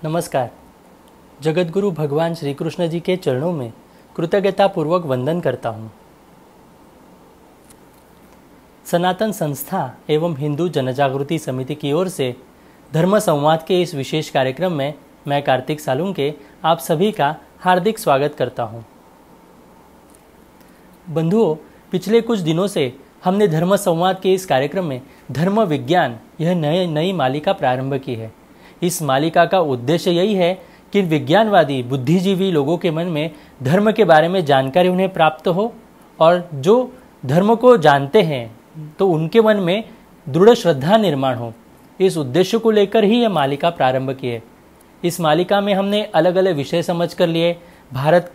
नमस्कार। जगतगुरु भगवान श्री कृष्ण जी के चरणों में कृतज्ञता पूर्वक वंदन करता हूँ। सनातन संस्था एवं हिंदू जनजागृति समिति की ओर से धर्म संवाद के इस विशेष कार्यक्रम में मैं कार्तिक सालुंके आप सभी का हार्दिक स्वागत करता हूँ। बंधुओं, पिछले कुछ दिनों से हमने धर्म संवाद के इस कार्यक्रम में धर्म विज्ञान यह नई मालिका प्रारंभ की है। इस मालिका का उद्देश्य यही है कि विज्ञानवादी बुद्धिजीवी लोगों के मन में धर्म के बारे में जानकारी उन्हें प्राप्त हो और जो धर्म को जानते हैं तो उनके मन में दृढ़ श्रद्धा निर्माण हो। इस उद्देश्य को लेकर ही यह मालिका प्रारंभ की है। इस मालिका में हमने अलग अलग विषय समझ कर लिए। भारत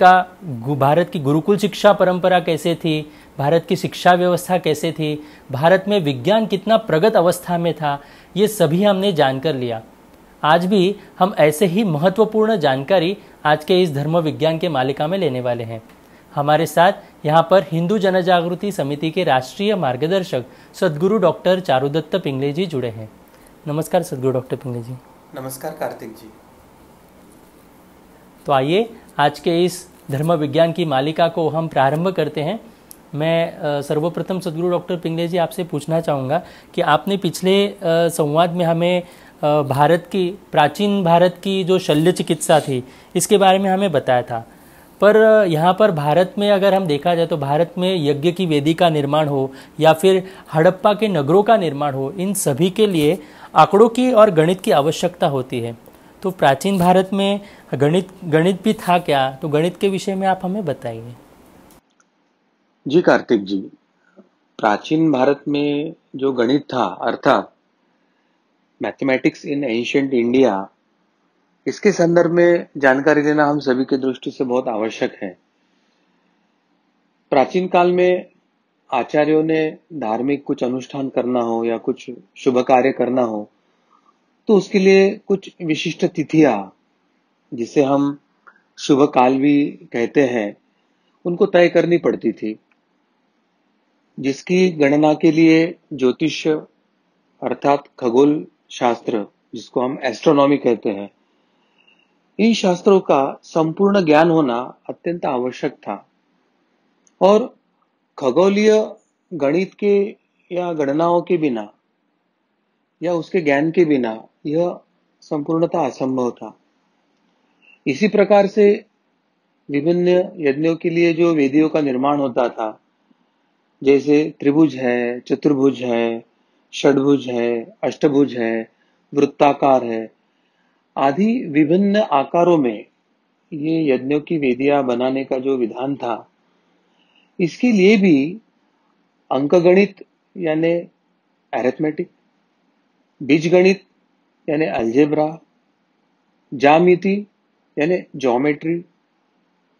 की गुरुकुल शिक्षा परंपरा कैसे थी, भारत की शिक्षा व्यवस्था कैसे थी, भारत में विज्ञान कितना प्रगत अवस्था में था, ये सभी हमने जानकर लिया। आज भी हम ऐसे ही महत्वपूर्ण जानकारी आज के इस धर्म विज्ञान के मालिका में लेने वाले हैं। हमारे साथ यहाँ पर हिंदू जनजागृति समिति के राष्ट्रीय मार्गदर्शक सद्गुरु डॉक्टर चारुदत्त पिंगले जी जुड़े हैं। नमस्कार सद्गुरु डॉक्टर पिंगले जी। नमस्कार कार्तिक जी। तो आइए आज के इस धर्म विज्ञान की मालिका को हम प्रारंभ करते हैं। मैं सर्वप्रथम सद्गुरु डॉक्टर पिंगले जी आपसे पूछना चाहूँगा कि आपने पिछले संवाद में हमें प्राचीन भारत की जो शल्य चिकित्सा थी इसके बारे में हमें बताया था, पर यहाँ पर भारत में अगर हम देखा जाए तो भारत में यज्ञ की वेदी का निर्माण हो या फिर हड़प्पा के नगरों का निर्माण हो, इन सभी के लिए आंकड़ों की और गणित की आवश्यकता होती है। तो प्राचीन भारत में गणित भी था क्या? तो गणित के विषय में आप हमें बताइए। जी कार्तिक जी, प्राचीन भारत में जो गणित था अर्थात मैथमेटिक्स इन एंशिएंट इंडिया, इसके संदर्भ में जानकारी लेना हम सभी की दृष्टि से बहुत आवश्यक है। प्राचीन काल में आचार्यों ने धार्मिक कुछ अनुष्ठान करना हो या कुछ शुभ कार्य करना हो तो उसके लिए कुछ विशिष्ट तिथियां, जिसे हम शुभ काल भी कहते हैं, उनको तय करनी पड़ती थी, जिसकी गणना के लिए ज्योतिष अर्थात खगोल शास्त्र, जिसको हम एस्ट्रोनॉमी कहते हैं, इन शास्त्रों का संपूर्ण ज्ञान होना अत्यंत आवश्यक था। और खगोलीय गणित के या गणनाओं के बिना या उसके ज्ञान के बिना यह संपूर्णतः असंभव था। इसी प्रकार से विभिन्न यज्ञों के लिए जो वेदियों का निर्माण होता था, जैसे त्रिभुज है, चतुर्भुज है, षडभुज है, अष्टभुज है, वृत्ताकार है, आदि विभिन्न आकारों में ये यज्ञों की वेदियां बनाने का जो विधान था, इसके लिए भी अंकगणित यानी अरिथमेटिक, बीजगणित यानी अलजेब्रा, ज्यामिति यानी ज्योमेट्री,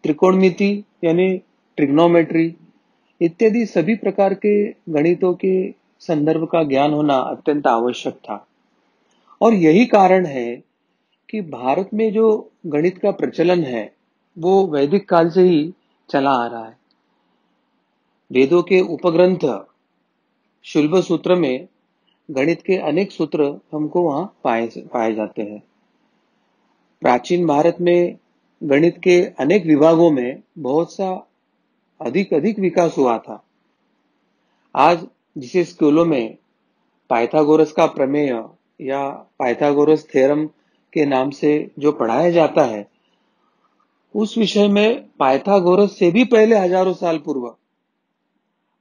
त्रिकोणमिति यानी ट्रिग्नोमेट्री इत्यादि सभी प्रकार के गणितों के संदर्भ का ज्ञान होना अत्यंत आवश्यक था। और यही कारण है कि भारत में जो गणित का प्रचलन है वो वैदिक काल से ही चला आ रहा है। वेदों के उपग्रंथ शुल्ब सूत्र में गणित के अनेक सूत्र हमको वहां पाए जाते हैं। प्राचीन भारत में गणित के अनेक विभागों में बहुत सा अधिक विकास हुआ था। आज जिसे स्कूलों में पाइथागोरस का प्रमेय या पाइथागोरस थ्योरम के नाम से जो पढ़ाया जाता है, उस विषय में पाइथागोरस से भी पहले हजारों साल पूर्व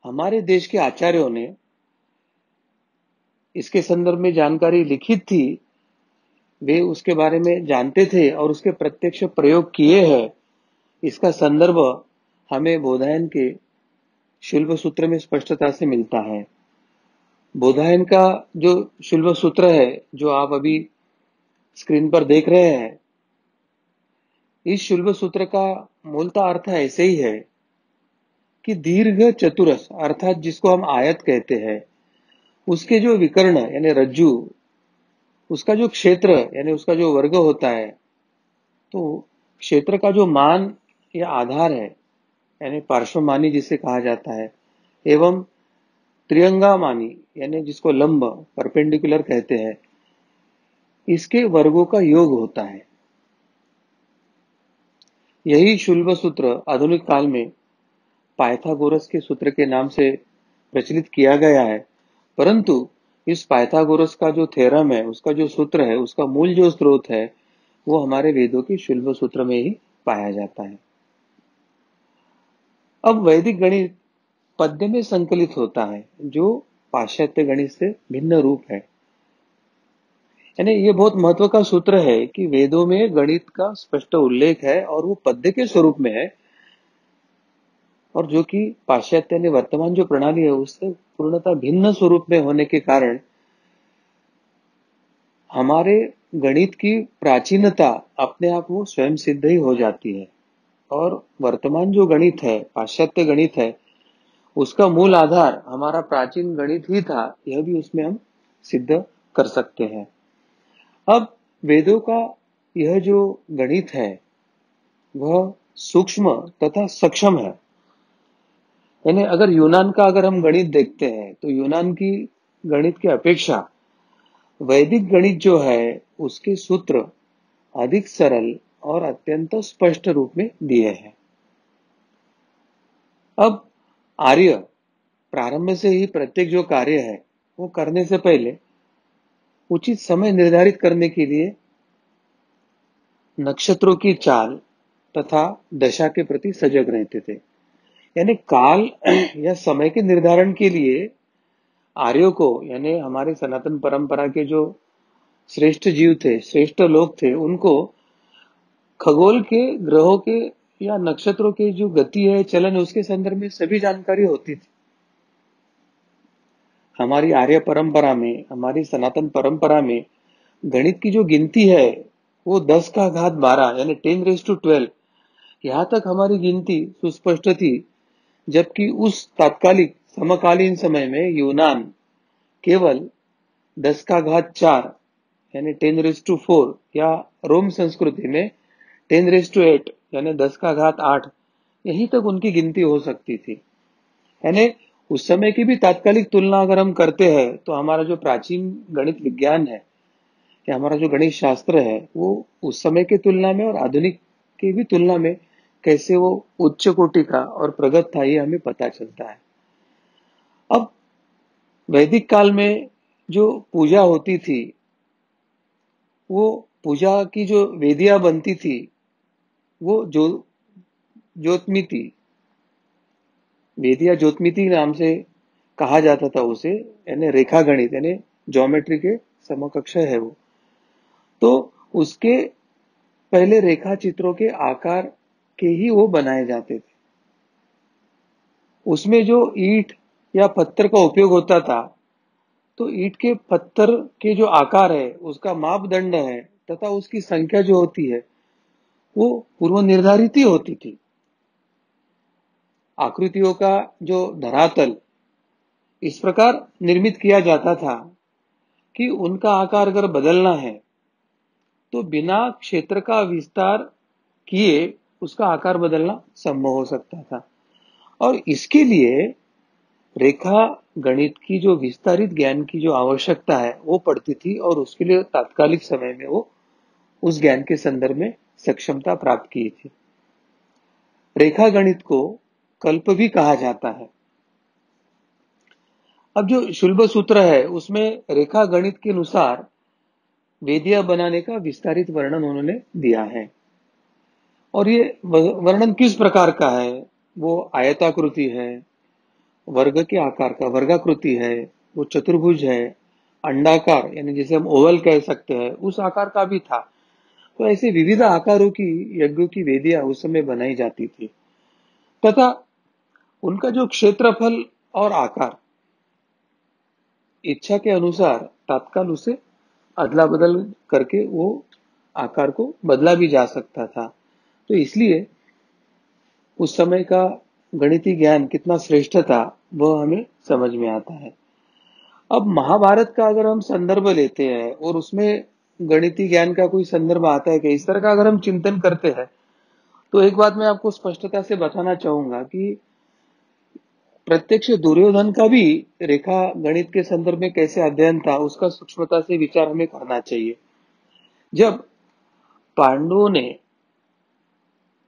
हमारे देश के आचार्यों ने इसके संदर्भ में जानकारी लिखित थी। वे उसके बारे में जानते थे और उसके प्रत्यक्ष प्रयोग किए हैं। इसका संदर्भ हमें बोधायन के शुल्ब सूत्र में स्पष्टता से मिलता है। बोधायन का जो शुल्ब सूत्र है, जो आप अभी स्क्रीन पर देख रहे हैं, इस शुल्ब सूत्र का मूलतः अर्थ ऐसे ही है कि दीर्घ चतुरस अर्थात जिसको हम आयत कहते हैं, उसके जो विकर्ण यानी रज्जु, उसका जो क्षेत्र यानी उसका जो वर्ग होता है, तो क्षेत्र का जो मान या आधार है यानी पार्श्वमानी जिसे कहा जाता है, एवं त्रियंगामानी यानी जिसको लंब परपेंडिकुलर कहते हैं, इसके वर्गों का योग होता है। यही शुल्ब सूत्र आधुनिक काल में पाइथागोरस के सूत्र के नाम से प्रचलित किया गया है। परंतु इस पाइथागोरस का जो थ्योरम है, उसका जो सूत्र है, उसका मूल जो स्रोत है, वो हमारे वेदों के शुल्ब सूत्र में ही पाया जाता है। अब वैदिक गणित पद्य में संकलित होता है, जो पाश्चात्य गणित से भिन्न रूप है। यानी ये बहुत महत्व का सूत्र है कि वेदों में गणित का स्पष्ट उल्लेख है और वो पद्य के स्वरूप में है, और जो कि पाश्चात्य ने वर्तमान जो प्रणाली है उससे पूर्णतः भिन्न स्वरूप में होने के कारण हमारे गणित की प्राचीनता अपने आप वो स्वयं सिद्ध ही हो जाती है। और वर्तमान जो गणित है, पाश्चात्य गणित है, उसका मूल आधार हमारा प्राचीन गणित ही था, यह भी उसमें हम सिद्ध कर सकते हैं। अब वेदों का यह जो गणित है वह सूक्ष्म तथा सक्षम है। यानी अगर यूनान का अगर हम गणित देखते हैं तो यूनान की गणित की अपेक्षा वैदिक गणित जो है उसके सूत्र अधिक सरल और अत्यंत स्पष्ट रूप में दिए हैं। अब आर्य प्रारंभ से ही प्रत्येक जो कार्य है वो करने से पहले उचित समय निर्धारित करने के लिए नक्षत्रों की चाल तथा दशा के प्रति सजग रहते थे। यानी काल या समय के निर्धारण के लिए आर्यों को, यानी हमारे सनातन परंपरा के जो श्रेष्ठ जीव थे, श्रेष्ठ लोग थे, उनको खगोल के, ग्रहों के या नक्षत्रों के जो गति है, चलन, उसके संदर्भ में सभी जानकारी होती थी। हमारी आर्य परंपरा में, हमारी सनातन परंपरा में गणित की जो गिनती है वो 10 का घात 12 यानी 10⁻12 यहां तक हमारी गिनती सुस्पष्ट थी। जबकि उस तात्कालिक समकालीन समय में यूनान केवल 10 का घात 4 यानी 10⁻4 या रोम संस्कृति में 10⁻8 यानी 10 का घात 8 यहीं तक उनकी गिनती हो सकती थी। यानी उस समय की भी तात्कालिक तुलना अगर हम करते हैं तो हमारा जो प्राचीन गणित विज्ञान है या हमारा जो गणित शास्त्र है वो उस समय की तुलना में और आधुनिक की भी तुलना में कैसे वो उच्च कोटि का और प्रगत था, ये हमें पता चलता है। अब वैदिक काल में जो पूजा होती थी, वो पूजा की जो वेदियां बनती थी वो जो ज्योतमिति, वेदिया ज्योतमिति नाम से कहा जाता था उसे, यानी रेखा गणित, यानी ज्योमेट्री के समकक्ष है वो। तो उसके पहले रेखा चित्रों के आकार के ही वो बनाए जाते थे। उसमें जो ईंट या पत्थर का उपयोग होता था, तो ईंट के पत्थर के जो आकार है उसका मापदंड है तथा उसकी संख्या जो होती है वो पूर्व निर्धारित ही होती थी। आकृतियों का जो धरातल इस प्रकार निर्मित किया जाता था कि उनका आकार अगर बदलना है तो बिना क्षेत्र का विस्तार किए उसका आकार बदलना संभव हो सकता था। और इसके लिए रेखा गणित की जो विस्तारित ज्ञान की जो आवश्यकता है वो पड़ती थी, और उसके लिए तात्कालिक समय में वो उस ज्ञान के संदर्भ में सक्षमता प्राप्त की थी। रेखा गणित को कल्प भी कहा जाता है। अब जो शुल्ब सूत्र है उसमें रेखा गणित के अनुसार वेदिया बनाने का विस्तारित वर्णन उन्होंने दिया है। और ये वर्णन किस प्रकार का है? वो आयताकृति है, वर्ग के आकार का वर्गाकृति है, वो चतुर्भुज है, अंडाकार यानी जिसे हम ओवल कह सकते हैं उस आकार का भी था। तो ऐसे विविध आकारों की यज्ञों की वेदियां उस समय बनाई जाती थी तथा उनका जो क्षेत्रफल और आकार इच्छा के अनुसार तत्काल उसे अदला बदल करके वो आकार को बदला भी जा सकता था। तो इसलिए उस समय का गणितीय ज्ञान कितना श्रेष्ठ था वह हमें समझ में आता है। अब महाभारत का अगर हम संदर्भ लेते हैं और उसमें गणितीय ज्ञान का कोई संदर्भ आता है कि इस तरह का अगर हम चिंतन करते हैं, तो एक बात मैं आपको स्पष्टता से बताना चाहूंगा कि प्रत्यक्ष दुर्योधन का भी रेखा गणित के संदर्भ में कैसे अध्ययन था उसका सूक्ष्मता से विचार हमें करना चाहिए। जब पांडवों ने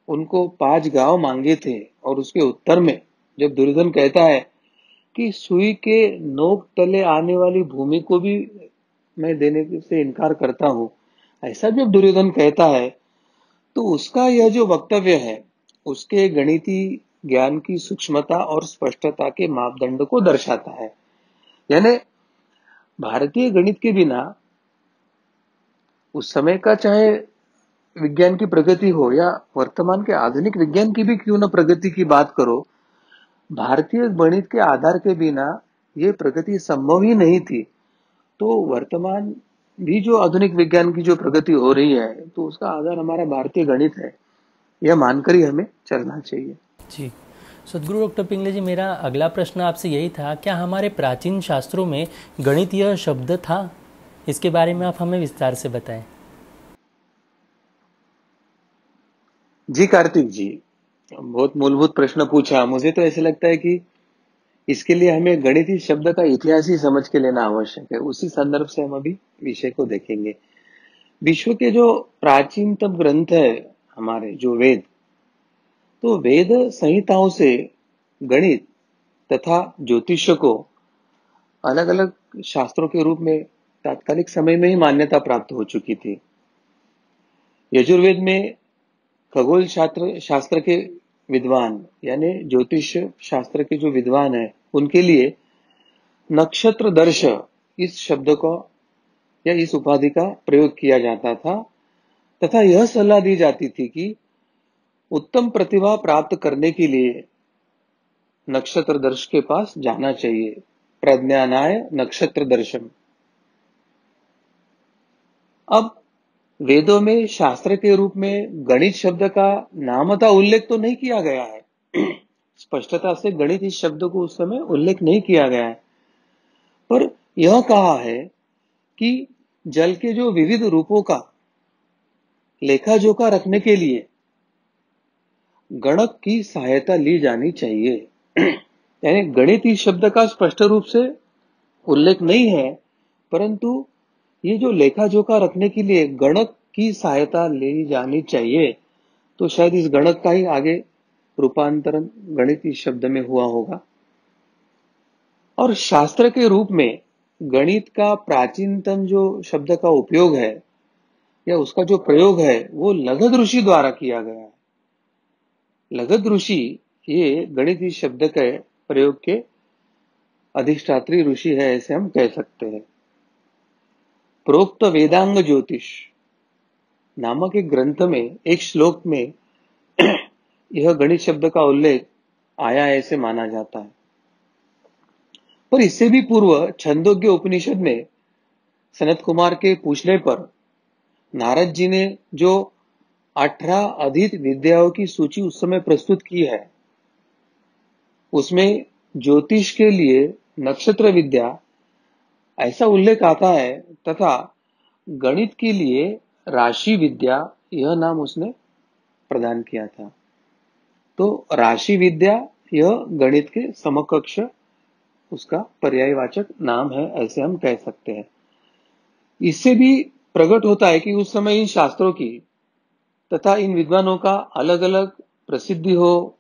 उनको 5 गांव मांगे थे, और उसके उत्तर में जब दुर्योधन कहता है कि सुई के नोक तले आने वाली भूमि को भी मैं देने से इनकार करता हूं, ऐसा जब दुर्योधन कहता है, तो उसका यह जो वक्तव्य है, उसके गणितीय ज्ञान की सूक्ष्मता और स्पष्टता के मापदंड को दर्शाता है। यानी भारतीय गणित के बिना उस समय का चाहे विज्ञान की प्रगति हो या वर्तमान के आधुनिक विज्ञान की भी क्यों न प्रगति की बात करो, भारतीय गणित के आधार के बिना ये प्रगति संभव ही नहीं थी। तो वर्तमान भी जो आधुनिक विज्ञान की जो प्रगति हो रही है, तो उसका आधार हमारा भारतीय गणित है, यह मानकर ही हमें चलना चाहिए। जी, सदगुरु डॉक्टर पिंगले जी, मेरा अगला प्रश्न आपसे यही था, क्या हमारे प्राचीन शास्त्रों में गणित यह शब्द था? इसके बारे में आप हमें विस्तार से बताएं। जी कार्तिक जी, बहुत मूलभूत प्रश्न पूछा। मुझे तो ऐसे लगता है कि इसके लिए हमें गणितीय शब्द का इतिहास ही समझ के लेना आवश्यक है। उसी संदर्भ से हम अभी विषय को देखेंगे। विश्व के जो प्राचीनतम ग्रंथ है हमारे, जो वेद, तो वेद संहिताओं से गणित तथा ज्योतिष को अलग अलग शास्त्रों के रूप में तात्कालिक समय में ही मान्यता प्राप्त हो चुकी थी। यजुर्वेद में खगोल शास्त्र के विद्वान, यानी ज्योतिष शास्त्र के जो विद्वान है, उनके लिए नक्षत्र दर्श इस शब्द को या इस उपाधि का प्रयोग किया जाता था, तथा यह सलाह दी जाती थी कि उत्तम प्रतिभा प्राप्त करने के लिए नक्षत्र दर्श के पास जाना चाहिए। प्रज्ञानाय नक्षत्र दर्शन। अब वेदों में शास्त्र के रूप में गणित शब्द का नामतः उल्लेख तो नहीं किया गया है। स्पष्टता से गणित इस शब्द को उस समय उल्लेख नहीं किया गया है, पर यह कहा है कि जल के जो विविध रूपों का लेखा जोखा रखने के लिए गणक की सहायता ली जानी चाहिए। यानी गणित इस शब्द का स्पष्ट रूप से उल्लेख नहीं है, परंतु ये जो लेखा जोखा रखने के लिए गणक की सहायता ली जानी चाहिए, तो शायद इस गणक का ही आगे रूपांतरण गणित इस शब्द में हुआ होगा। और शास्त्र के रूप में गणित का प्राचीनतम जो शब्द का उपयोग है या उसका जो प्रयोग है, वो लगध ऋषि द्वारा किया गया है। लगध ऋषि ये गणित इस शब्द के प्रयोग के अधिष्ठात्री ऋषि है, ऐसे हम कह सकते हैं। प्रोक्त वेदांग ज्योतिष नामक एक ग्रंथ में एक श्लोक में यह गणित शब्द का उल्लेख आया ऐसे माना जाता है। पर इससे भी पूर्व छंदोग्य उपनिषद में सनत कुमार के पूछने पर नारद जी ने जो 18 अधीत विद्याओं की सूची उस समय प्रस्तुत की है, उसमें ज्योतिष के लिए नक्षत्र विद्या ऐसा उल्लेख आता है, तथा गणित के लिए राशि विद्या यह नाम उसने प्रदान किया था। तो राशि विद्या यह गणित के समकक्ष उसका पर्यायवाचक नाम है, ऐसे हम कह सकते हैं। इससे भी प्रकट होता है कि उस समय इन शास्त्रों की तथा इन विद्वानों का अलग अलग प्रसिद्धि हो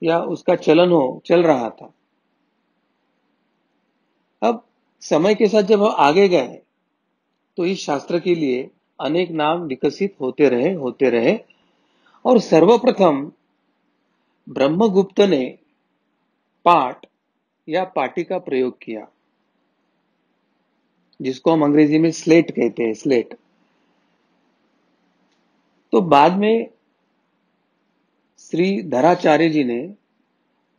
या उसका चलन हो, चल रहा था। अब समय के साथ जब हम आगे गए, तो इस शास्त्र के लिए अनेक नाम विकसित होते रहे, और सर्वप्रथम ब्रह्मगुप्त ने पाठ या पाटी का प्रयोग किया, जिसको हम अंग्रेजी में स्लेट कहते हैं, स्लेट। तो बाद में श्री धराचार्य जी ने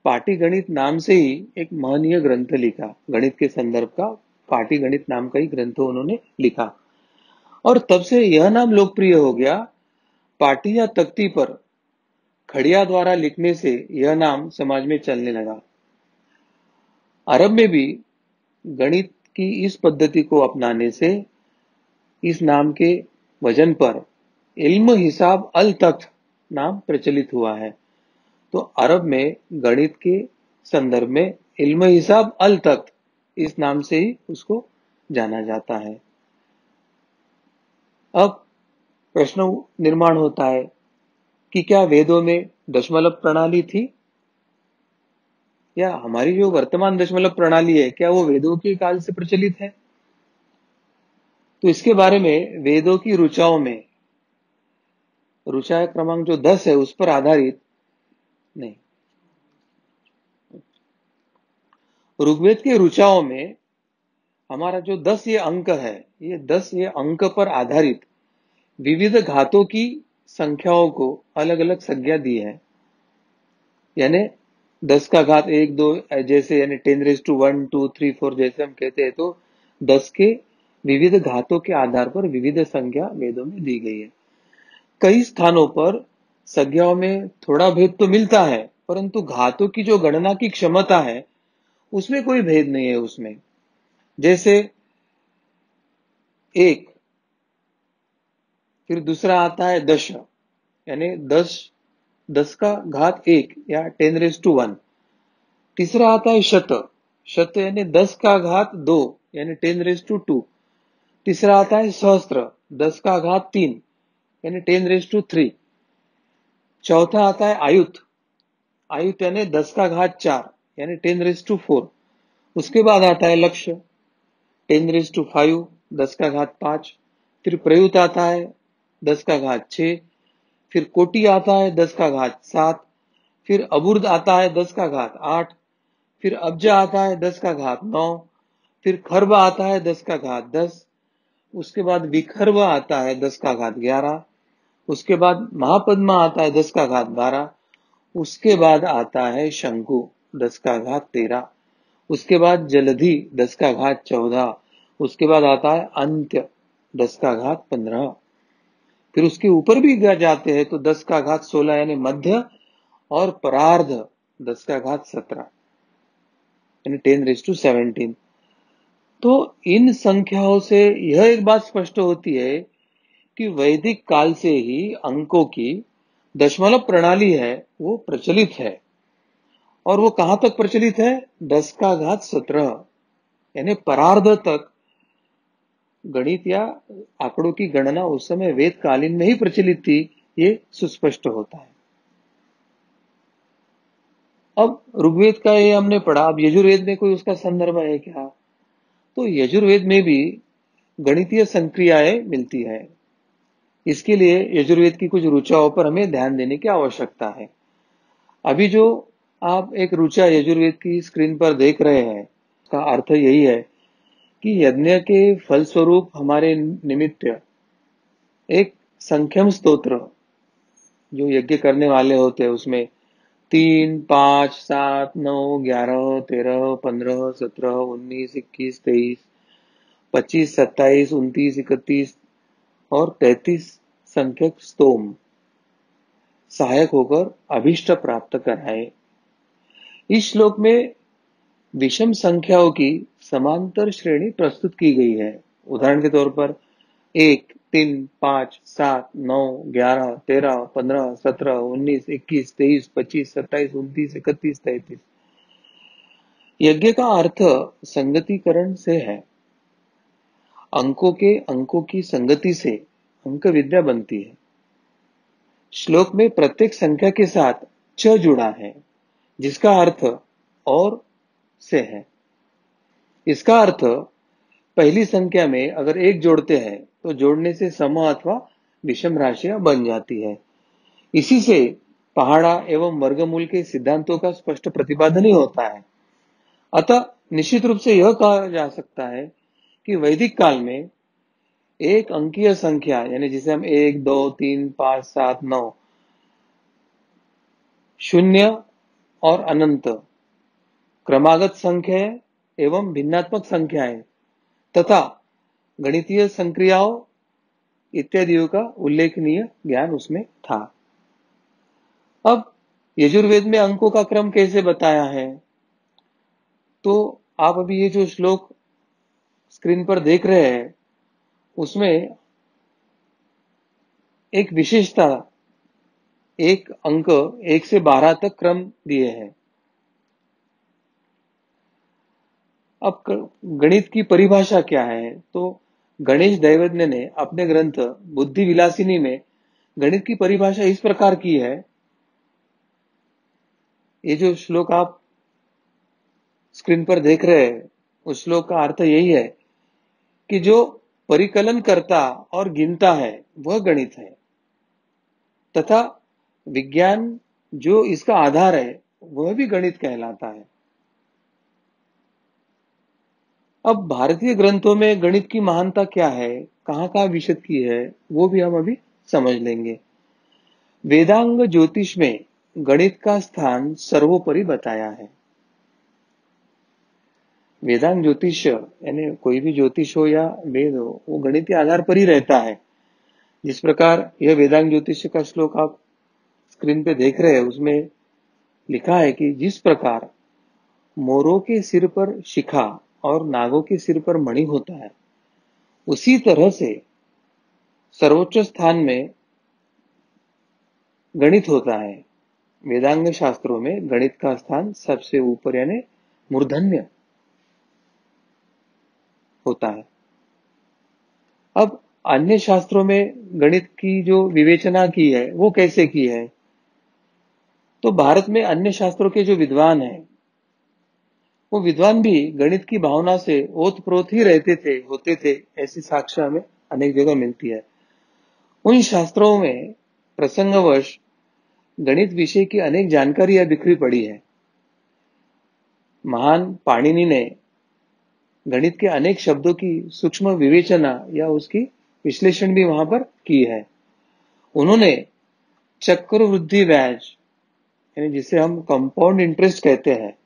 पाटीगणित नाम से ही एक महनीय ग्रंथ लिखा, गणित के संदर्भ का पाटीगणित नाम का ही ग्रंथ उन्होंने लिखा, और तब से यह नाम लोकप्रिय हो गया। पाटी या तख्ती पर खड़िया द्वारा लिखने से यह नाम समाज में चलने लगा। अरब में भी गणित की इस पद्धति को अपनाने से इस नाम के वजन पर इल्म हिसाब अल तख्त नाम प्रचलित हुआ है। तो अरब में गणित के संदर्भ में इल्म हिसाब अल तख्त इस नाम से ही उसको जाना जाता है। अब प्रश्न निर्माण होता है कि क्या वेदों में दशमलव प्रणाली थी, या हमारी जो वर्तमान दशमलव प्रणाली है क्या वो वेदों के काल से प्रचलित है। तो इसके बारे में वेदों की ऋचाओं में, ऋचा क्रमांक जो 10 है उस पर आधारित नहीं, ऋग्वेद के ऋचाओं में हमारा जो 10 ये अंक है, ये 10 ये अंक पर आधारित विविध घातों की संख्याओं को अलग अलग संज्ञा दी है। यानी 10 का घात 1 2 जैसे, यानी 10⁻1 2 3 4 जैसे हम कहते हैं, तो 10 के विविध घातों के आधार पर विविध संज्ञा वेदों में दी गई है। कई स्थानों पर संज्ञाओं में थोड़ा भेद तो मिलता है, परंतु घातों की जो गणना की क्षमता है उसमें कोई भेद नहीं है उसमें। जैसे 1, फिर दूसरा आता है दश, यानी 10 का घात 1 या 10⁻1। तीसरा आता है शत, शत यानी 10 का घात 2 यानी 10⁻2। तीसरा आता है सहस्त्र, 10 का घात 3 यानी 10⁻3। चौथा आता है आयुत, आयुत यानी 10 का घात 4 यानी 10⁻4। उसके बाद आता है लक्ष्य, 10⁻5, 10 का घात 5। फिर प्रयुत आता है 10 का घात 6। फिर कोटि आता है 10 का घात 7। फिर अबुर्द आता है 10 का घात 8। फिर अब्ज आता है 10 का घात 9। फिर खर्ब आता है 10 का घात 10। उसके बाद विखर्ब आता है 10 का घात 11। उसके बाद महापद्मा आता है 10 का घात 12। उसके बाद आता है शंकु 10 का घात 13। उसके बाद जलधि 10 का घात 14। उसके बाद आता है अंत्य 10 का घात 15। फिर उसके ऊपर भी जाते हैं तो 10 का घात 16 यानी मध्य, और परार्ध 10 का घात 17 यानी 10⁻17। तो इन संख्याओं से यह एक बात स्पष्ट होती है कि वैदिक काल से ही अंकों की दशमलव प्रणाली है वो प्रचलित है। और वो कहां तक प्रचलित है? 10 का घात 17 यानी परार्ध तक गणित या आंकड़ों की गणना उस समय वेद कालीन में ही प्रचलित थी, ये सुस्पष्ट होता है। अब ऋग्वेद का ये हमने पढ़ा, अब यजुर्वेद में कोई उसका संदर्भ है क्या? तो यजुर्वेद में भी गणितीय संक्रियाएं मिलती है। इसके लिए यजुर्वेद की कुछ ऋचाओं पर हमें ध्यान देने की आवश्यकता है। अभी जो आप एक ऋचा यजुर्वेद की स्क्रीन पर देख रहे हैं, उसका अर्थ यही है कि यज्ञ के फलस्वरूप हमारे निमित्त एक संख्यम स्तोत्र जो यज्ञ करने वाले होते हैं उसमें 3 5 7 9 11 13 15 17 19 21 23 25 27 29 31 और 33 संख्यक स्तोम सहायक होकर अभिष्ट प्राप्त कराए। इस श्लोक में विषम संख्याओं की समांतर श्रेणी प्रस्तुत की गई है। उदाहरण के तौर पर 1 3 5 7 9 11 13 15 17 19 21 23 25 27 29 31 33। यज्ञ का अर्थ संगतिकरण से है। अंकों की संगति से अंक विद्या बनती है। श्लोक में प्रत्येक संख्या के साथ च जुड़ा है, जिसका अर्थ और से है। इसका अर्थ पहली संख्या में अगर 1 जोड़ते हैं तो जोड़ने से सम अथवा विषम राशियां बन जाती है। इसी से पहाड़ा एवं वर्गमूल के सिद्धांतों का स्पष्ट प्रतिपादन ही होता है। अतः निश्चित रूप से यह कहा जा सकता है कि वैदिक काल में एक अंकीय संख्या, यानी जिसे हम 1 2 3 5 7 9 शून्य और अनंत क्रमागत संख्याएं एवं भिन्नात्मक संख्याएं तथा गणितीय संक्रियाओं इत्यादियों का उल्लेखनीय ज्ञान उसमें था। अब यजुर्वेद में अंकों का क्रम कैसे बताया है? तो आप अभी ये जो श्लोक स्क्रीन पर देख रहे हैं उसमें एक विशेषता, एक अंक 1 से 12 तक क्रम दिए हैं। अब गणित की परिभाषा क्या है? तो गणेश दैवज्ञ ने अपने ग्रंथ बुद्धि विलासिनी में गणित की परिभाषा इस प्रकार की है, ये जो श्लोक आप स्क्रीन पर देख रहे हैं, उस श्लोक का अर्थ यही है कि जो परिकलन करता और गिनता है वह गणित है, तथा विज्ञान जो इसका आधार है वह भी गणित कहलाता है। अब भारतीय ग्रंथों में गणित की महानता क्या है, कहाँ विशद की है, वो भी हम अभी समझ लेंगे। वेदांग ज्योतिष में गणित का स्थान सर्वोपरि बताया है। वेदांग ज्योतिष यानी कोई भी ज्योतिष हो या वेद हो, वो गणित के आधार पर ही रहता है। जिस प्रकार यह वेदांग ज्योतिष का श्लोक आप स्क्रीन पे देख रहे हैं, उसमें लिखा है कि जिस प्रकार मोरों के सिर पर शिखा और नागों के सिर पर मणि होता है, उसी तरह से सर्वोच्च स्थान में गणित होता है। वेदांग शास्त्रों में गणित का स्थान सबसे ऊपर यानी मूर्धन्य होता है। अब अन्य शास्त्रों में गणित की जो विवेचना की है वो कैसे की है, तो भारत में अन्य शास्त्रों के जो विद्वान हैं, वो विद्वान भी गणित की भावना से ओतप्रोत ही होते थे, ऐसी साक्ष्य हमें अनेक जगह मिलती है। उन शास्त्रों में प्रसंगवश गणित विषय की अनेक जानकारियां बिखरी पड़ी है। महान पाणिनि ने गणित के अनेक शब्दों की सूक्ष्म विवेचना या उसकी विश्लेषण भी वहां पर की है। उन्होंने चक्रवृद्धि ब्याज यानी जिसे हम कंपाउंड इंटरेस्ट कहते हैं,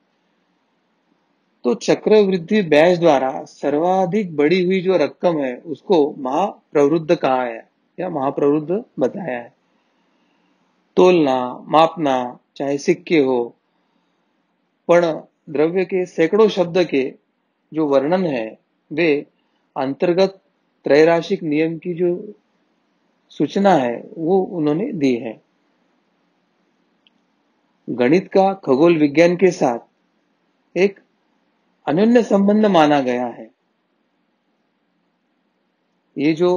तो चक्रवृद्धि ब्याज द्वारा सर्वाधिक बढ़ी हुई जो रकम है उसको महाप्रवृद्ध कहा है या महाप्रवृद्ध बताया है। तोलना, मापना, चाहे सिक्के हो, पण द्रव्य के सैकड़ों शब्द के जो वर्णन है वे अंतर्गत त्रैराशिक नियम की जो सूचना है वो उन्होंने दी है। गणित का खगोल विज्ञान के साथ एक अनन्य संबंध माना गया है। ये जो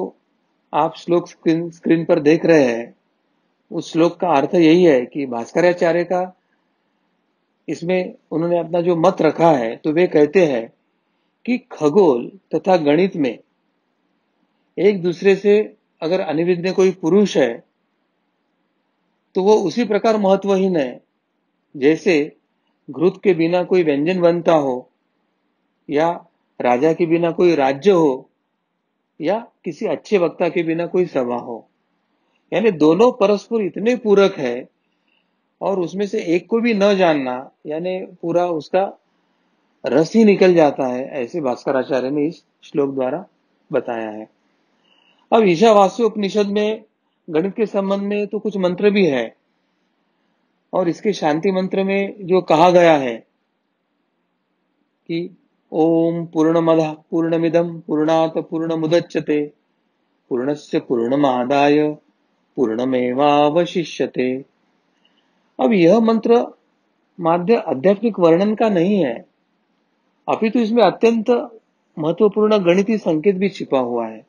आप श्लोक स्क्रीन पर देख रहे हैं, उस श्लोक का अर्थ यही है कि भास्कराचार्य का इसमें उन्होंने अपना जो मत रखा है, तो वे कहते हैं कि खगोल तथा गणित में एक दूसरे से अगर अनिविद्य कोई पुरुष है तो वो उसी प्रकार महत्वहीन है जैसे घृत के बिना कोई व्यंजन बनता हो, या राजा के बिना कोई राज्य हो, या किसी अच्छे वक्ता के बिना कोई सभा हो। यानी दोनों परस्पर इतने पूरक है और उसमें से एक को भी न जानना यानी पूरा उसका रस ही निकल जाता है, ऐसे भास्कराचार्य ने इस श्लोक द्वारा बताया है। अब ईशावास्य उपनिषद में गणित के संबंध में तो कुछ मंत्र भी है, और इसके शांति मंत्र में जो कहा गया है कि ओम पूर्णमदः पूर्णमिदं पूर्णात् पूर्णमुदच्यते पूर्णस्य पूर्णमादाय पूर्णमेवावशिष्यते। अब यह मंत्र माध्य आध्यात्मिक वर्णन का नहीं है, अपितु इसमें अत्यंत महत्वपूर्ण गणितीय संकेत भी छिपा हुआ है।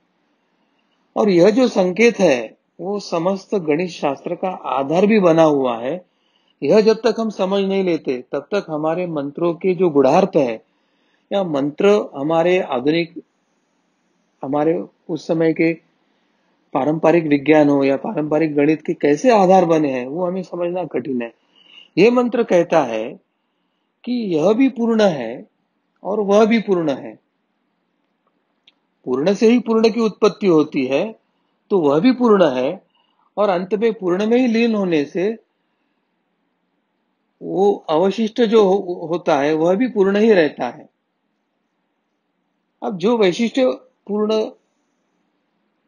और यह जो संकेत है वो समस्त गणित शास्त्र का आधार भी बना हुआ है। यह जब तक हम समझ नहीं लेते तब तक हमारे मंत्रों के जो गुढ़ार्थ है या मंत्र हमारे उस समय के पारंपरिक विज्ञान हो या पारंपरिक गणित के कैसे आधार बने हैं वो हमें समझना कठिन है। यह मंत्र कहता है कि यह भी पूर्ण है और वह भी पूर्ण है। पूर्ण से ही पूर्ण की उत्पत्ति होती है, तो वह भी पूर्ण है, और अंत में पूर्ण में ही लीन होने से वो अवशिष्ट जो होता है वह भी पूर्ण ही रहता है। अब जो वैशिष्ट पूर्ण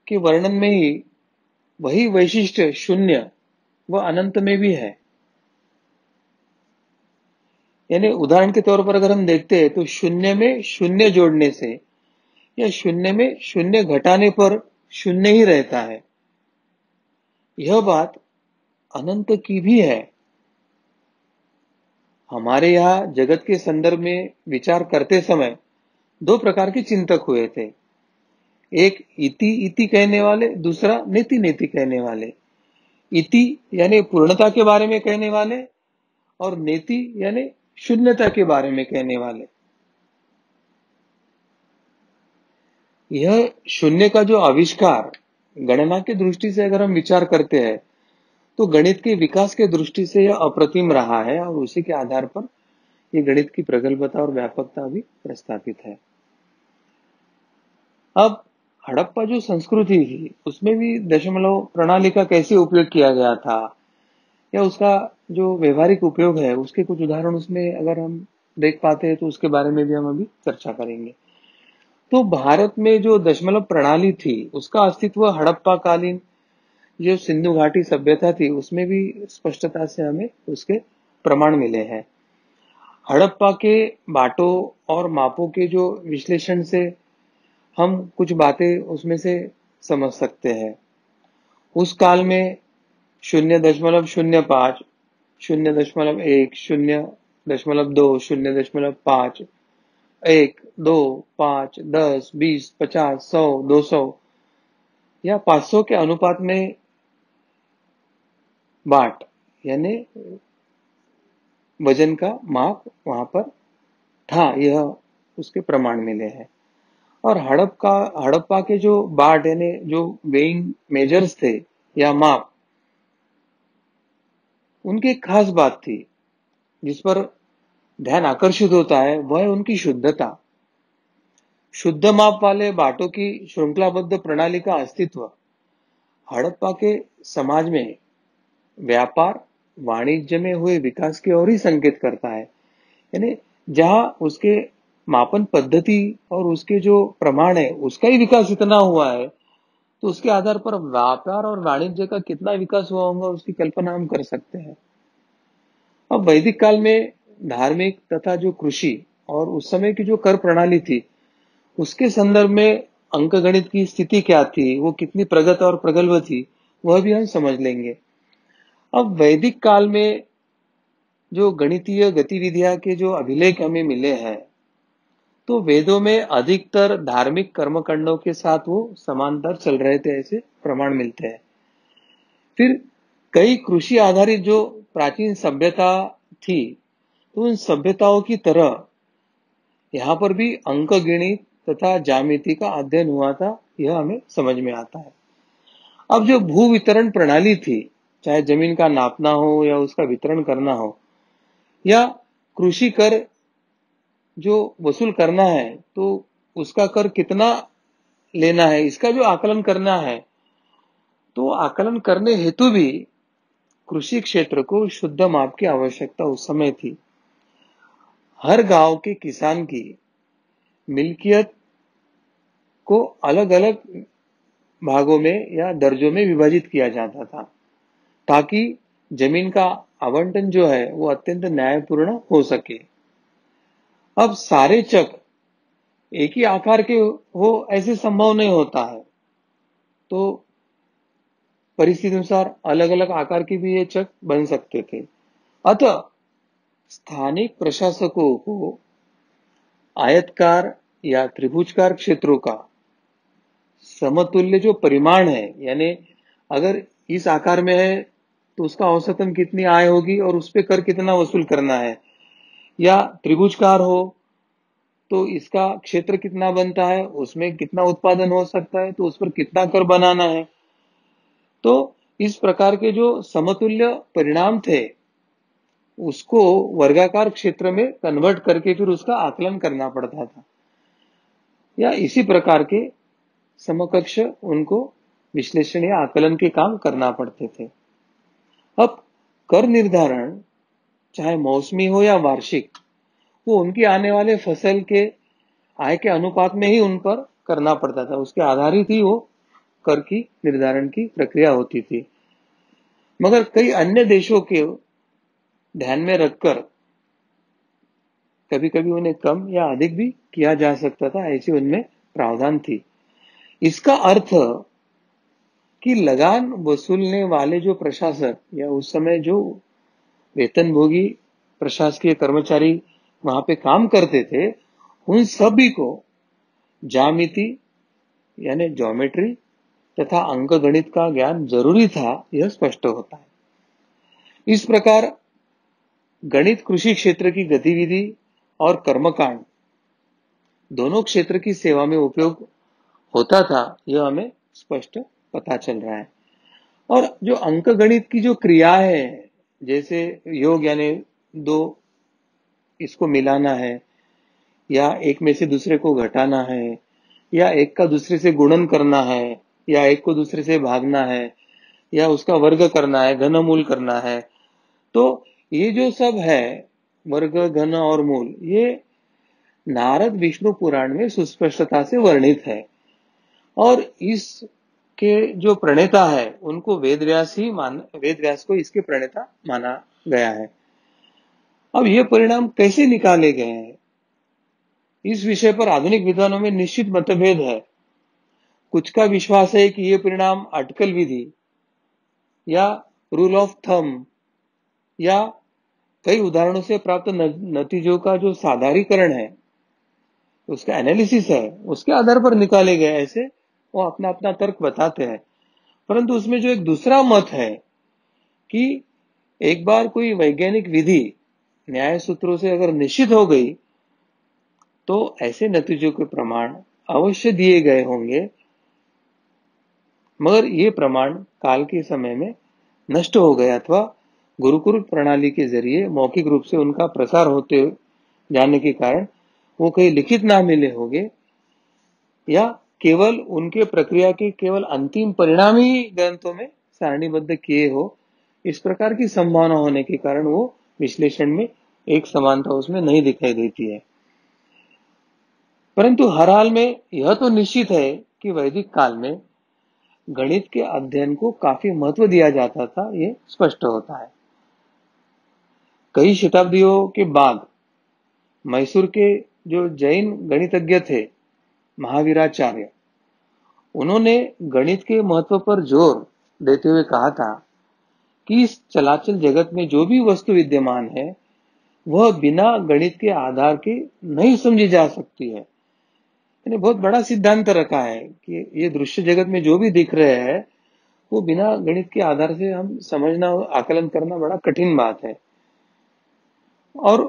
के वर्णन में ही वही वैशिष्ट शून्य व अनंत में भी है। यानी उदाहरण के तौर पर अगर हम देखते हैं तो शून्य में शून्य जोड़ने से या शून्य में शून्य घटाने पर शून्य ही रहता है। यह बात अनंत की भी है। हमारे यहाँ जगत के संदर्भ में विचार करते समय दो प्रकार के चिंतक हुए थे, एक इति इति कहने वाले, दूसरा नेति नेति कहने वाले। इति यानी पूर्णता के बारे में कहने वाले, और नेति यानी शून्यता के बारे में कहने वाले। यह शून्य का जो आविष्कार गणना की दृष्टि से अगर हम विचार करते हैं तो गणित के विकास के दृष्टि से यह अप्रतिम रहा है, और उसी के आधार पर यह गणित की प्रगल्भता और व्यापकता भी प्रस्थापित है। अब हड़प्पा जो संस्कृति थी उसमें भी दशमलव प्रणाली का कैसे उपयोग किया गया था, या उसका जो व्यवहारिक उपयोग है उसके कुछ उदाहरण उसमें अगर हम देख पाते हैं तो उसके बारे में भी हम अभी चर्चा करेंगे। तो भारत में जो दशमलव प्रणाली थी उसका अस्तित्व हड़प्पा कालीन जो सिंधु घाटी सभ्यता थी उसमें भी स्पष्टता से हमें उसके प्रमाण मिले हैं। हड़प्पा के बाटों और मापों के जो विश्लेषण से हम कुछ बातें उसमें से समझ सकते हैं। उस काल में 0.05, 0.1, 0.2, 0.5, 1, 2, 5, 10, 20, 50, 100, 200 या 500 के अनुपात में बाट यानी वजन का माप वहां पर था, यह उसके प्रमाण मिले हैं। और हड़प्पा के जो बाट यानी जो वेइंग मेजर्स थे या माप, उनकी एक खास बात थी जिस पर ध्यान आकर्षित होता है, वह है उनकी शुद्धता। शुद्ध माप वाले बाटों की श्रृंखलाबद्ध प्रणाली का अस्तित्व हड़प्पा के समाज में व्यापार वाणिज्य में हुए विकास की ओर ही संकेत करता है। यानी जहां उसके मापन पद्धति और उसके जो प्रमाण है उसका ही विकास इतना हुआ है, तो उसके आधार पर व्यापार और वाणिज्य का कितना विकास हुआ होगा उसकी कल्पना हम कर सकते हैं। अब वैदिक काल में धार्मिक तथा जो कृषि और उस समय की जो कर प्रणाली थी उसके संदर्भ में अंकगणित की स्थिति क्या थी, वो कितनी प्रगत और प्रगल्भ थी, वह भी हम समझ लेंगे। अब वैदिक काल में जो गणितीय गतिविधियां के जो अभिलेख हमें मिले हैं, तो वेदों में अधिकतर धार्मिक कर्मकांडों के साथ वो समांतर चल रहे थे, ऐसे प्रमाण मिलते हैं। फिर कई कृषि आधारित जो प्राचीन सभ्यता थी, तो उन सभ्यताओं की तरह यहाँ पर भी अंक गणित तथा ज्यामिति का अध्ययन हुआ था, यह हमें समझ में आता है। अब जो भू वितरण प्रणाली थी, चाहे जमीन का नापना हो या उसका वितरण करना हो, या कृषि कर जो वसूल करना है तो उसका कर कितना लेना है, इसका जो आकलन करना है, तो आकलन करने हेतु भी कृषि क्षेत्र को शुद्ध माप की आवश्यकता उस समय थी। हर गांव के किसान की मिल्कियत को अलग अलग भागों में या दर्जों में विभाजित किया जाता था, ताकि जमीन का आवंटन जो है वो अत्यंत न्यायपूर्ण हो सके। अब सारे चक एक ही आकार के हो ऐसे संभव नहीं होता है, तो परिस्थिति अनुसार अलग अलग आकार के भी ये चक बन सकते थे। अतः स्थानिक प्रशासकों को आयतकार या त्रिभुजकार क्षेत्रों का समतुल्य जो परिमाण है, यानी अगर इस आकार में है तो उसका औसतन कितनी आय होगी और उस पर कर कितना वसूल करना है, या त्रिभुजकार हो तो इसका क्षेत्र कितना बनता है, उसमें कितना उत्पादन हो सकता है, तो उस पर कितना कर बनाना है। तो इस प्रकार के जो समतुल्य परिणाम थे उसको वर्गाकार क्षेत्र में कन्वर्ट करके फिर उसका आकलन करना पड़ता था, या इसी प्रकार के समकक्ष उनको विश्लेषण या आकलन के काम करना पड़ते थे। अब कर निर्धारण चाहे मौसमी हो या वार्षिक, वो उनकी आने वाले फसल के आय के अनुपात में ही उन पर करना पड़ता था, उसके आधारित ही वो कर की निर्धारण की प्रक्रिया होती थी। मगर कई अन्य देशों के ध्यान में रखकर कभी कभी उन्हें कम या अधिक भी किया जा सकता था, ऐसी उनमें प्रावधान थी। इसका अर्थ कि लगान वसूलने वाले जो प्रशासक या उस समय जो वेतनभोगी प्रशासकीय कर्मचारी वहां पे काम करते थे, उन सभी को ज्यामिति यानी ज्योमेट्री तथा अंक गणित का ज्ञान जरूरी था, यह स्पष्ट होता है। इस प्रकार गणित कृषि क्षेत्र की गतिविधि और कर्मकांड दोनों क्षेत्र की सेवा में उपयोग होता था, यह हमें स्पष्ट पता चल रहा है। और जो अंक गणित की जो क्रिया है, जैसे योग यानी दो इसको मिलाना है, या एक में से दूसरे को घटाना है, या एक का दूसरे से गुणन करना है, या एक को दूसरे से भागना है, या उसका वर्ग करना है, घनमूल करना है, तो ये जो सब है वर्ग, घन और मूल, ये नारद विष्णु पुराण में सुस्पष्टता से वर्णित है। और इसके जो प्रणेता है उनको वेद व्यास को इसके प्रणेता माना गया है। अब ये परिणाम कैसे निकाले गए हैं, इस विषय पर आधुनिक विद्वानों में निश्चित मतभेद है। कुछ का विश्वास है कि ये परिणाम अटकल विधि या रूल ऑफ थंब या कई उदाहरणों से प्राप्त नतीजों का जो साधारीकरण है, उसका एनालिसिस है, उसके आधार पर निकाले गए, ऐसे वो अपना अपना तर्क बताते हैं। परंतु उसमें जो एक दूसरा मत है कि एक बार कोई वैज्ञानिक विधि न्याय सूत्रों से अगर निश्चित हो गई तो ऐसे नतीजों के प्रमाण अवश्य दिए गए होंगे, मगर ये प्रमाण काल के समय में नष्ट हो गए अथवा गुरुकुल प्रणाली के जरिए मौखिक रूप से उनका प्रसार होते जाने के कारण वो कहीं लिखित ना मिले होंगे, या केवल उनके प्रक्रिया के केवल अंतिम परिणाम ही ग्रंथों में सारणीबद्ध किए हो। इस प्रकार की संभावना होने के कारण वो विश्लेषण में एक समानता उसमें नहीं दिखाई देती है। परंतु हर हाल में यह तो निश्चित है कि वैदिक काल में गणित के अध्ययन को काफी महत्व दिया जाता था, ये स्पष्ट होता है। कई शताब्दियों के बाद मैसूर के जो जैन गणितज्ञ थे महावीराचार्य, उन्होंने गणित के महत्व पर जोर देते हुए कहा था कि इस चलाचल जगत में जो भी वस्तु विद्यमान है वह बिना गणित के आधार के नहीं समझी जा सकती है। यानी बहुत बड़ा सिद्धांत रखा है कि ये दृश्य जगत में जो भी दिख रहे हैं वो बिना गणित के आधार से हम समझना, आकलन करना बड़ा कठिन बात है। और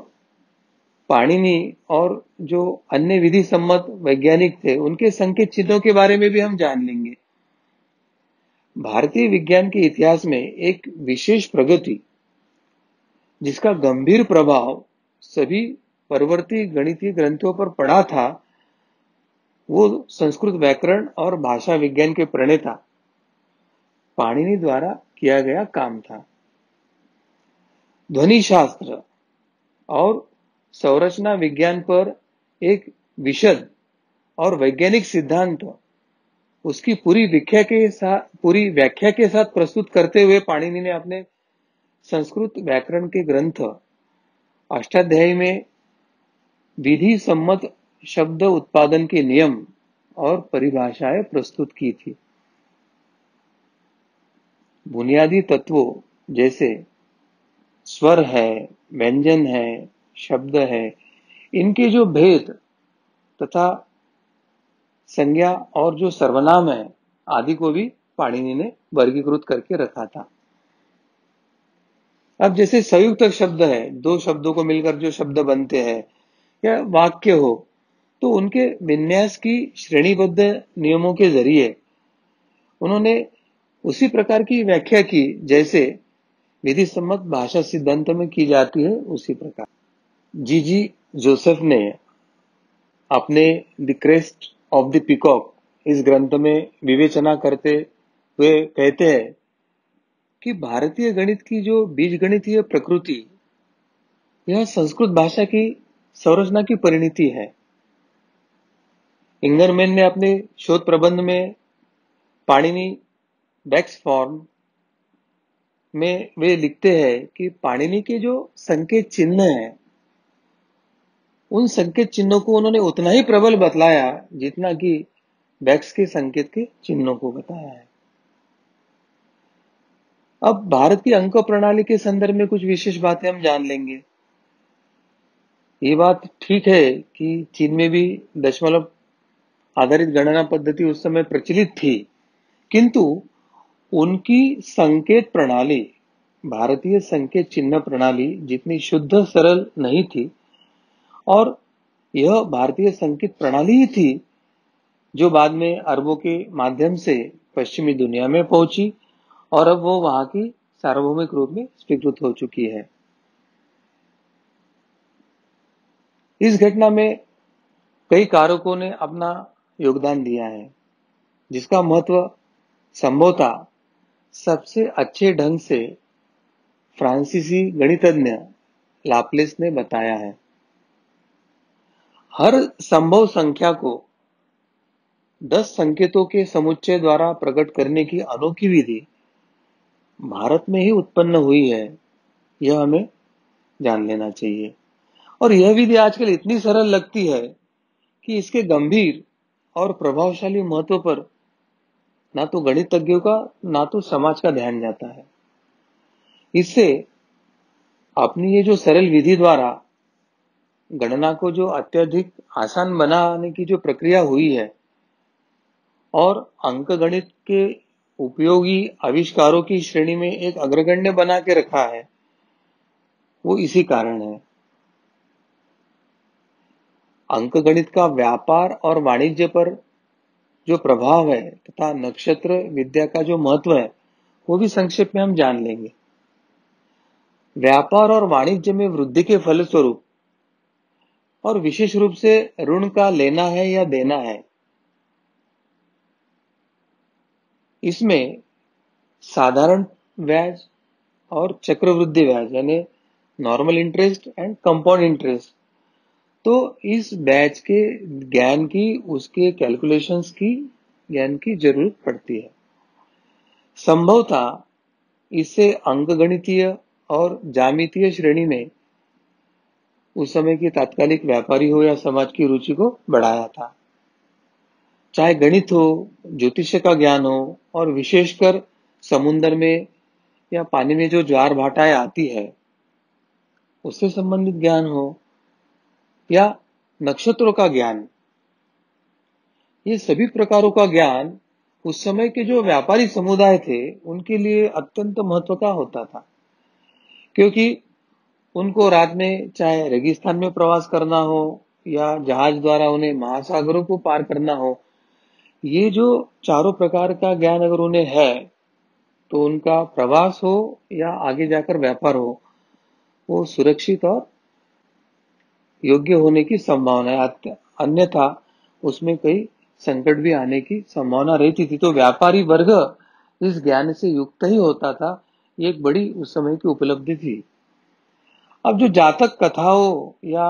पाणिनि और जो अन्य विधि सम्मत वैज्ञानिक थे उनके संकेत चिन्हों के बारे में भी हम जान लेंगे। भारतीय विज्ञान के इतिहास में एक विशेष प्रगति जिसका गंभीर प्रभाव सभी परवर्ती गणितीय ग्रंथों पर पड़ा था, वो संस्कृत व्याकरण और भाषा विज्ञान के प्रणेता पाणिनि द्वारा किया गया काम था। ध्वनि शास्त्र और संरचना विज्ञान पर एक विशद और वैज्ञानिक सिद्धांत उसकी पूरी व्याख्या के साथ प्रस्तुत करते हुए पाणिनि ने अपने संस्कृत व्याकरण के ग्रंथ अष्टाध्यायी में विधि सम्मत शब्द उत्पादन के नियम और परिभाषाएं प्रस्तुत की थी। बुनियादी तत्वों जैसे स्वर है, व्यंजन है, शब्द है, इनके जो भेद तथा संज्ञा और जो सर्वनाम है आदि को भी पाणिनि ने वर्गीकृत करके रखा था। अब जैसे संयुक्त शब्द है, दो शब्दों को मिलकर जो शब्द बनते हैं या वाक्य हो, तो उनके विन्यास की श्रेणीबद्ध नियमों के जरिए उन्होंने उसी प्रकार की व्याख्या की जैसे विधि सम्मत भाषा सिद्धांत में की जाती है, उसी प्रकार जी जोसेफ ने अपने the crest of the peacock इस ग्रंथ में विवेचना करते हुए कहते हैं कि भारतीय गणित की जो बीजगणितीय प्रकृति यह संस्कृत भाषा की संरचना की परिणति है। इंगरमैन ने अपने शोध प्रबंध में पाणिनि बैक्स फॉर्म में वे लिखते हैं कि पाणिनि के जो संकेत चिन्ह हैं उन संकेत चिन्हों को उन्होंने उतना ही प्रबल बतलाया जितना कि बैक्स के संकेत के चिन्हों को बताया है। अब भारत की अंक प्रणाली के संदर्भ में कुछ विशेष बातें हम जान लेंगे। ये बात ठीक है कि चीन में भी दशमलव आधारित गणना पद्धति उस समय प्रचलित थी, किंतु उनकी संकेत प्रणाली, भारतीय संकेत चिन्ह प्रणाली जितनी शुद्ध सरल नहीं थी, और यह भारतीय संकेत प्रणाली ही थी जो बाद में अरबों के माध्यम से पश्चिमी दुनिया में पहुंची और अब वो वहां की सार्वभौमिक रूप में स्वीकृत हो चुकी है। इस घटना में कई कारकों ने अपना योगदान दिया है, जिसका महत्व संभवतः सबसे अच्छे ढंग से फ्रांसीसी गणितज्ञ लाप्लेस ने बताया है। हर संभव संख्या को 10 संकेतों के समुच्चय द्वारा प्रकट करने की अनोखी विधि भारत में ही उत्पन्न हुई है, यह हमें जान लेना चाहिए। और यह विधि आजकल इतनी सरल लगती है कि इसके गंभीर और प्रभावशाली महत्व पर ना तो गणितज्ञों का ना तो समाज का ध्यान जाता है। इससे अपनी ये जो सरल विधि द्वारा गणना को जो अत्यधिक आसान बनाने की जो प्रक्रिया हुई है और अंकगणित के उपयोगी आविष्कारों की श्रेणी में एक अग्रगण्य बना के रखा है, वो इसी कारण है। अंकगणित का व्यापार और वाणिज्य पर जो प्रभाव है तथा नक्षत्र विद्या का जो महत्व है, वो भी संक्षेप में हम जान लेंगे। व्यापार और वाणिज्य में वृद्धि के फलस्वरूप और विशेष रूप से ऋण का लेना है या देना है, इसमें साधारण ब्याज और चक्रवृद्धि ब्याज यानी normal interest and compound interest, तो इस बैच के ज्ञान की, उसके कैलकुलेशंस की ज्ञान की जरूरत पड़ती है। संभवतः इससे अंकगणितीय और ज्यामितीय श्रेणी में उस समय के तात्कालिक व्यापारी हो या समाज की रुचि को बढ़ाया था। चाहे गणित हो, ज्योतिष का ज्ञान हो और विशेषकर समुद्र में या पानी में जो ज्वार भाटाएं आती है उससे संबंधित ज्ञान हो या नक्षत्रों का ज्ञान, ये सभी प्रकारों का ज्ञान उस समय के जो व्यापारी समुदाय थे उनके लिए अत्यंत महत्व का होता था, क्योंकि उनको रात में चाहे रेगिस्तान में प्रवास करना हो या जहाज द्वारा उन्हें महासागरों को पार करना हो, ये जो चारों प्रकार का ज्ञान अगर उन्हें है तो उनका प्रवास हो या आगे जाकर व्यापार हो, वो सुरक्षित और योग्य होने की संभावना है। अन्यथा उसमें कई संकट भी आने की संभावना रहती थी। तो व्यापारी वर्ग इस ज्ञान से युक्त ही होता था, ये एक बड़ी उस समय की उपलब्धि थी। अब जो जातक कथाओं या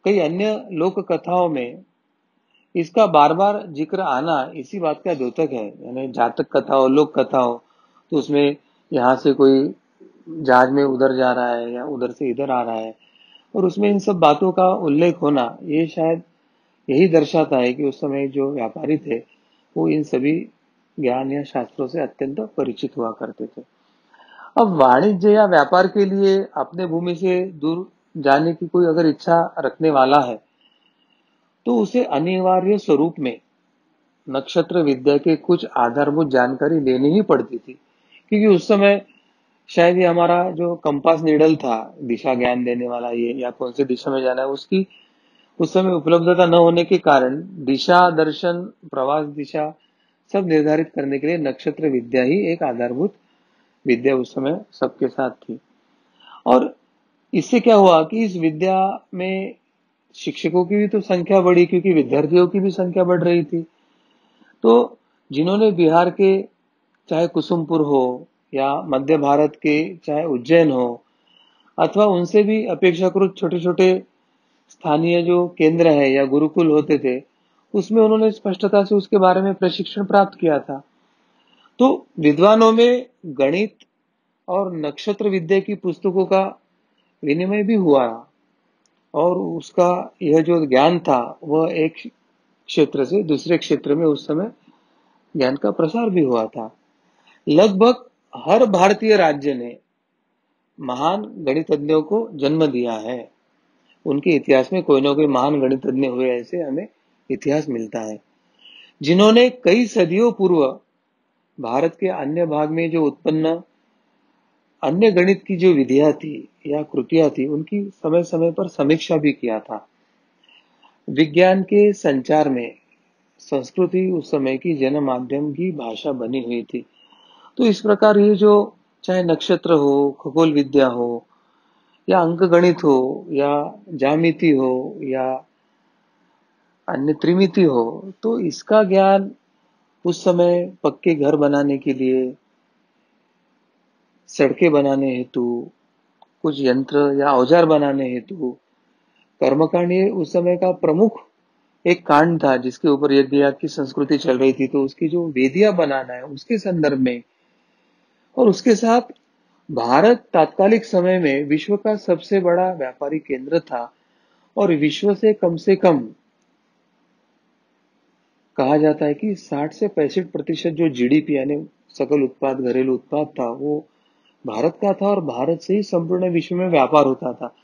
कई अन्य लोक कथाओं में इसका बार बार जिक्र आना इसी बात का द्योतक है। यानी जातक कथाओं, लोक कथाओं, तो उसमें यहाँ से कोई जहाज में उधर जा रहा है या उधर से इधर आ रहा है, और उसमें इन सब बातों का उल्लेख होना ये शायद यही दर्शाता है कि उस समय जो व्यापारी थे वो इन सभी ज्ञान या शास्त्रों से अत्यंत परिचित हुआ करते थे। अब वाणिज्य या व्यापार के लिए अपने भूमि से दूर जाने की कोई अगर इच्छा रखने वाला है तो उसे अनिवार्य स्वरूप में नक्षत्र विद्या के कुछ आधारभूत जानकारी लेनी ही पड़ती थी, क्योंकि उस समय शायद ये हमारा जो कंपास नीडल था, दिशा ज्ञान देने वाला, ये या कौन सी दिशा में जाना है, उसकी उस समय उपलब्धता न होने के कारण दिशा दर्शन, प्रवास दिशा सब निर्धारित करने के लिए नक्षत्र विद्या ही एक आधारभूत विद्या उस समय सबके साथ थी। और इससे क्या हुआ कि इस विद्या में शिक्षकों की भी तो संख्या बढ़ी, क्योंकि विद्यार्थियों की भी संख्या बढ़ रही थी। तो जिन्होंने बिहार के चाहे कुसुमपुर हो या मध्य भारत के चाहे उज्जैन हो अथवा उनसे भी अपेक्षाकृत छोटे छोटे स्थानीय जो केंद्र है या गुरुकुल होते थे, उसमें उन्होंने स्पष्टता से उसके बारे में प्रशिक्षण प्राप्त किया था। तो विद्वानों में गणित और नक्षत्र विद्या की पुस्तकों का विनिमय भी हुआ और उसका यह जो ज्ञान था वह एक क्षेत्र से दूसरे क्षेत्र में उस समय ज्ञान का प्रसार भी हुआ था। लगभग हर भारतीय राज्य ने महान गणितज्ञों को जन्म दिया है। उनके इतिहास में कोई ना कोई महान गणितज्ञ हुए, ऐसे हमें इतिहास मिलता है, जिन्होंने कई सदियों पूर्व भारत के अन्य भाग में जो उत्पन्न अन्य गणित की जो विधियां थी या कृतियां थी, उनकी समय समय पर समीक्षा भी किया था। विज्ञान के संचार में संस्कृति उस समय की जन माध्यम की भाषा बनी हुई थी। तो इस प्रकार ये जो चाहे नक्षत्र हो, खगोल विद्या हो, या अंक गणित हो, या ज्यामिति हो, या अन्य त्रिमिति हो, तो इसका ज्ञान उस समय पक्के घर बनाने के लिए, सड़कें बनाने हेतु, कुछ यंत्र या औजार बनाने हेतु, कर्मकांड ये उस समय का प्रमुख एक कांड था जिसके ऊपर यज्ञ याग की संस्कृति चल रही थी। तो उसकी जो वेदियां बनाना है उसके संदर्भ में, और उसके साथ भारत तात्कालिक समय में विश्व का सबसे बड़ा व्यापारिक केंद्र था और विश्व से कम कहा जाता है कि 60 से 65% जो जीडीपी यानी सकल उत्पाद घरेलू उत्पाद था वो भारत का था, और भारत से ही संपूर्ण विश्व में व्यापार होता था।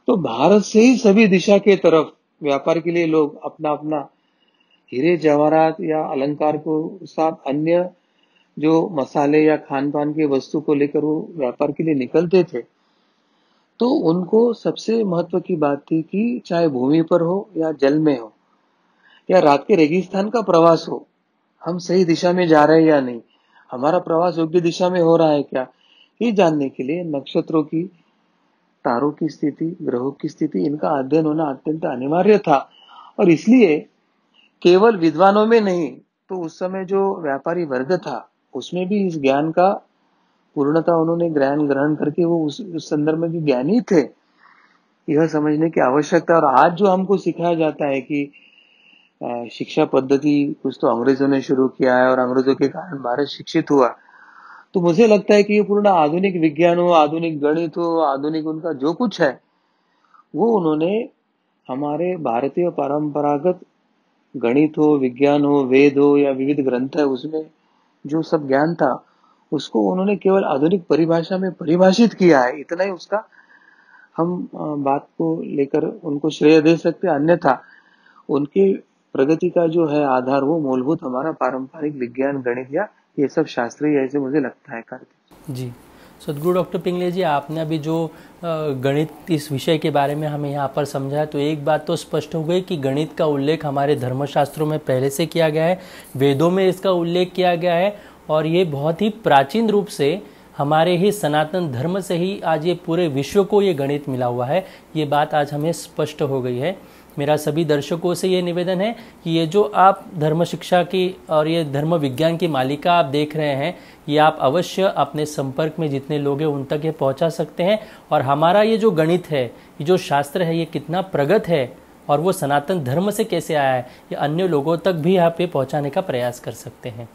तो भारत से ही सभी दिशा के तरफ व्यापार के लिए लोग अपना अपना हीरे जवाहरात या अलंकार को साथ अन्य जो मसाले या खान पान की वस्तु को लेकर वो व्यापार के लिए निकलते थे। तो उनको सबसे महत्व की बात थी कि चाहे भूमि पर हो या जल में हो या रात के रेगिस्तान का प्रवास हो, हम सही दिशा में जा रहे हैं या नहीं, हमारा प्रवास योग्य दिशा में हो रहा है क्या, ये जानने के लिए नक्षत्रों की, तारों की स्थिति, ग्रहों की स्थिति, इनका अध्ययन होना अत्यंत अनिवार्य था। और इसलिए केवल विद्वानों में नहीं, तो उस समय जो व्यापारी वर्ग था उसमें भी इस ज्ञान का पूर्णता उन्होंने ग्रहण करके वो उस संदर्भ में भी ज्ञानी थे, यह समझने की आवश्यकता। और आज जो हमको सिखाया जाता है कि शिक्षा पद्धति कुछ तो अंग्रेजों ने शुरू किया है और अंग्रेजों के कारण भारत शिक्षित हुआ, तो मुझे लगता है कि ये पूर्ण आधुनिक विज्ञान हो, आधुनिक गणित हो, आधुनिक उनका जो कुछ है वो उन्होंने हमारे भारतीय परंपरागत गणित हो, विज्ञान हो, वेद हो या विविध ग्रंथ है, उसमें जो सब ज्ञान था उसको उन्होंने केवल आधुनिक परिभाषा में परिभाषित किया है। इतना ही उसका हम बात को लेकर उनको श्रेय दे सकते हैं, अन्यथा उनके प्रगति का जो है आधार वो मूलभूत हमारा पारंपरिक विज्ञान, गणित या ये सब शास्त्रीय, ऐसे मुझे लगता है। कार्तिक जी, सदगुरु डॉक्टर पिंगले जी, आपने अभी जो गणित इस विषय के बारे में हमें यहाँ पर समझाया, तो एक बात तो स्पष्ट हो गई कि गणित का उल्लेख हमारे धर्मशास्त्रों में पहले से किया गया है, वेदों में इसका उल्लेख किया गया है, और ये बहुत ही प्राचीन रूप से हमारे ही सनातन धर्म से ही आज ये पूरे विश्व को ये गणित मिला हुआ है। ये बात आज हमें स्पष्ट हो गई है। मेरा सभी दर्शकों से ये निवेदन है कि ये जो आप धर्म शिक्षा की और ये धर्म विज्ञान की मालिका आप देख रहे हैं, ये आप अवश्य अपने संपर्क में जितने लोग हैं उन तक ये पहुंचा सकते हैं। और हमारा ये जो गणित है, ये जो शास्त्र है, ये कितना प्रगत है और वो सनातन धर्म से कैसे आया है, ये अन्य लोगों तक भी आप ये पहुँचाने का प्रयास कर सकते हैं।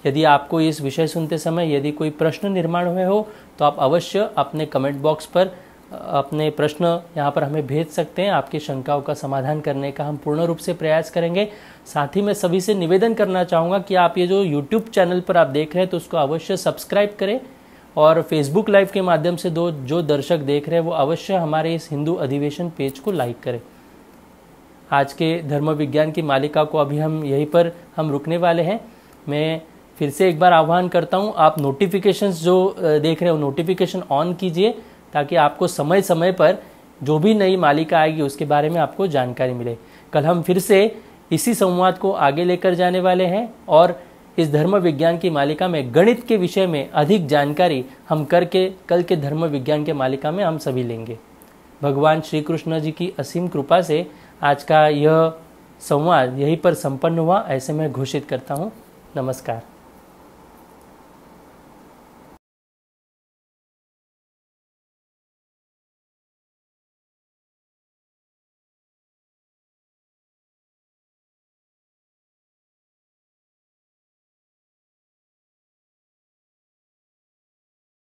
यदि आपको इस विषय सुनते समय यदि कोई प्रश्न निर्माण हुए हो तो आप अवश्य अपने कमेंट बॉक्स पर अपने प्रश्न यहाँ पर हमें भेज सकते हैं। आपकी शंकाओं का समाधान करने का हम पूर्ण रूप से प्रयास करेंगे। साथ ही मैं सभी से निवेदन करना चाहूँगा कि आप ये जो YouTube चैनल पर आप देख रहे हैं तो उसको अवश्य सब्सक्राइब करें, और फेसबुक लाइव के माध्यम से जो दर्शक देख रहे हैं वो अवश्य हमारे इस हिंदू अधिवेशन पेज को लाइक करें। आज के धर्म विज्ञान की मालिका को अभी हम यहीं पर हम रुकने वाले हैं। मैं फिर से एक बार आह्वान करता हूँ, आप नोटिफिकेशंस जो देख रहे हो नोटिफिकेशन ऑन कीजिए, ताकि आपको समय समय पर जो भी नई मालिका आएगी उसके बारे में आपको जानकारी मिले। कल हम फिर से इसी संवाद को आगे लेकर जाने वाले हैं और इस धर्म विज्ञान की मालिका में गणित के विषय में अधिक जानकारी हम करके कल के धर्म विज्ञान के मालिका में हम सभी लेंगे। भगवान श्री कृष्ण जी की असीम कृपा से आज का यह संवाद यहीं पर संपन्न हुआ, ऐसे मैं घोषित करता हूँ। नमस्कार।